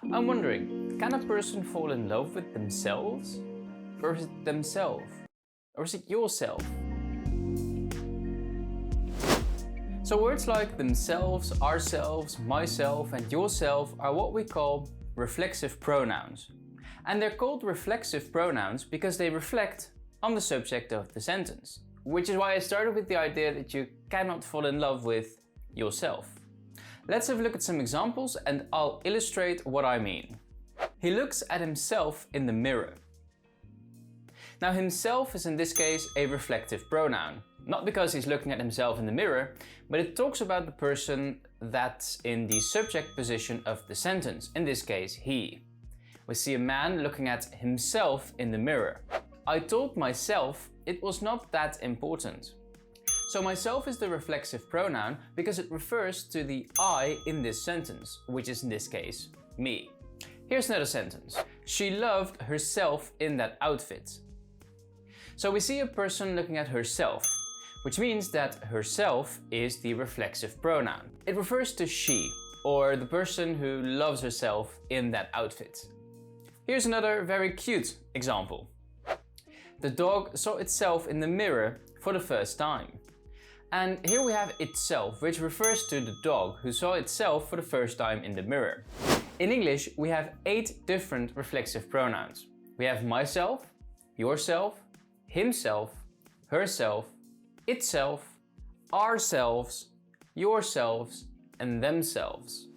I'm wondering, can a person fall in love with themselves? Or is it themselves? Or is it yourself? So words like themselves, ourselves, myself and yourself are what we call reflexive pronouns. And they're called reflexive pronouns because they reflect on the subject of the sentence. Which is why I started with the idea that you cannot fall in love with yourself. Let's have a look at some examples and I'll illustrate what I mean. He looks at himself in the mirror. Now himself is in this case a reflective pronoun. Not because he's looking at himself in the mirror, but it talks about the person that's in the subject position of the sentence, in this case he. We see a man looking at himself in the mirror. I told myself it was not that important. So myself is the reflexive pronoun because it refers to the I in this sentence, which is in this case me. Here's another sentence. She loved herself in that outfit. So we see a person looking at herself, which means that herself is the reflexive pronoun. It refers to she, or the person who loves herself in that outfit. Here's another very cute example. The dog saw itself in the mirror for the first time. And here we have itself, which refers to the dog who saw itself for the first time in the mirror. In English, we have 8 different reflexive pronouns. We have myself, yourself, himself, herself, itself, ourselves, yourselves, and themselves.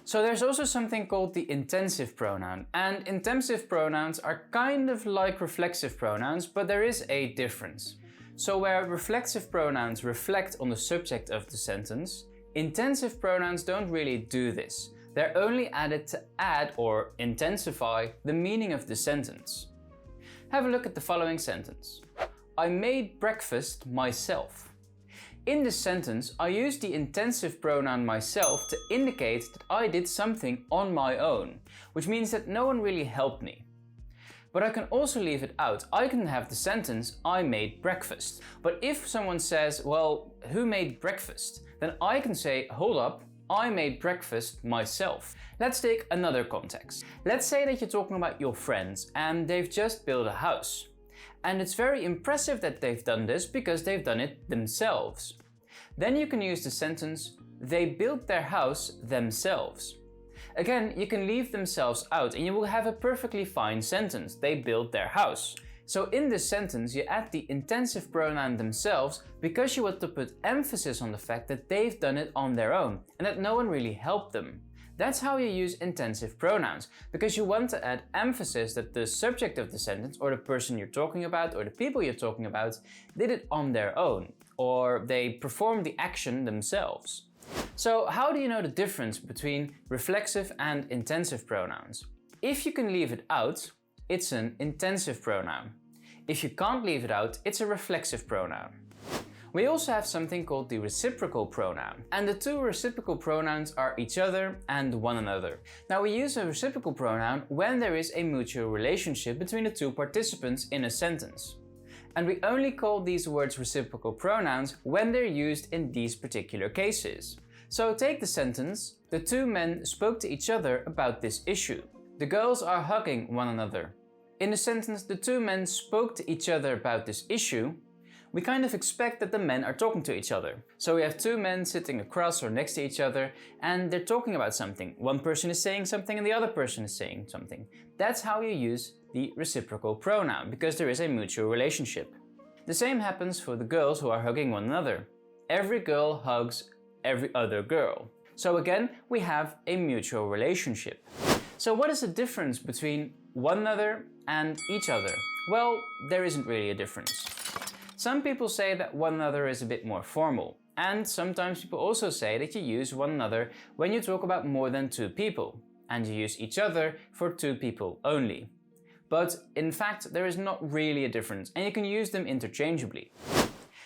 So there's also something called the intensive pronoun, and intensive pronouns are kind of like reflexive pronouns, but there is a difference. So where reflexive pronouns reflect on the subject of the sentence, intensive pronouns don't really do this. They're only added to add or intensify the meaning of the sentence. Have a look at the following sentence. I made breakfast myself. In this sentence, I use the intensive pronoun myself to indicate that I did something on my own, which means that no one really helped me. But I can also leave it out. I can have the sentence, I made breakfast. But if someone says, well, who made breakfast? Then I can say, hold up, I made breakfast myself. Let's take another context. Let's say that you're talking about your friends and they've just built a house. And it's very impressive that they've done this because they've done it themselves. Then you can use the sentence, they built their house themselves. Again, you can leave themselves out and you will have a perfectly fine sentence. They built their house. So in this sentence, you add the intensive pronoun themselves because you want to put emphasis on the fact that they've done it on their own and that no one really helped them. That's how you use intensive pronouns, because you want to add emphasis that the subject of the sentence, or the person you're talking about, or the people you're talking about, did it on their own, or they performed the action themselves. So how do you know the difference between reflexive and intensive pronouns? If you can leave it out, it's an intensive pronoun. If you can't leave it out, it's a reflexive pronoun. We also have something called the reciprocal pronoun. And the two reciprocal pronouns are each other and one another. Now we use a reciprocal pronoun when there is a mutual relationship between the two participants in a sentence. And we only call these words reciprocal pronouns when they're used in these particular cases. So take the sentence, the two men spoke to each other about this issue. The girls are hugging one another. In the sentence, the two men spoke to each other about this issue, we kind of expect that the men are talking to each other. So we have two men sitting across or next to each other and they're talking about something. One person is saying something and the other person is saying something. That's how you use the reciprocal pronoun, because there is a mutual relationship. The same happens for the girls who are hugging one another. Every girl hugs every other girl. So again, we have a mutual relationship. So what is the difference between one another and each other? Well, there isn't really a difference. Some people say that one another is a bit more formal, and sometimes people also say that you use one another when you talk about more than two people, and you use each other for two people only. But in fact, there is not really a difference, and you can use them interchangeably.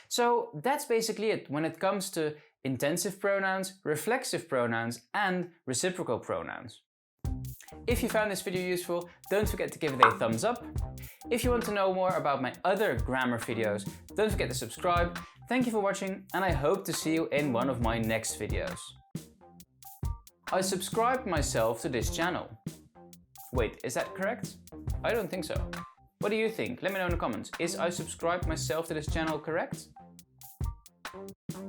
So that's basically it when it comes to intensive pronouns, reflexive pronouns, and reciprocal pronouns. If you found this video useful, don't forget to give it a thumbs up. If you want to know more about my other grammar videos, don't forget to subscribe. Thank you for watching, and I hope to see you in one of my next videos. I subscribed myself to this channel. Wait, is that correct? I don't think so. What do you think? Let me know in the comments. Is I subscribe myself to this channel correct?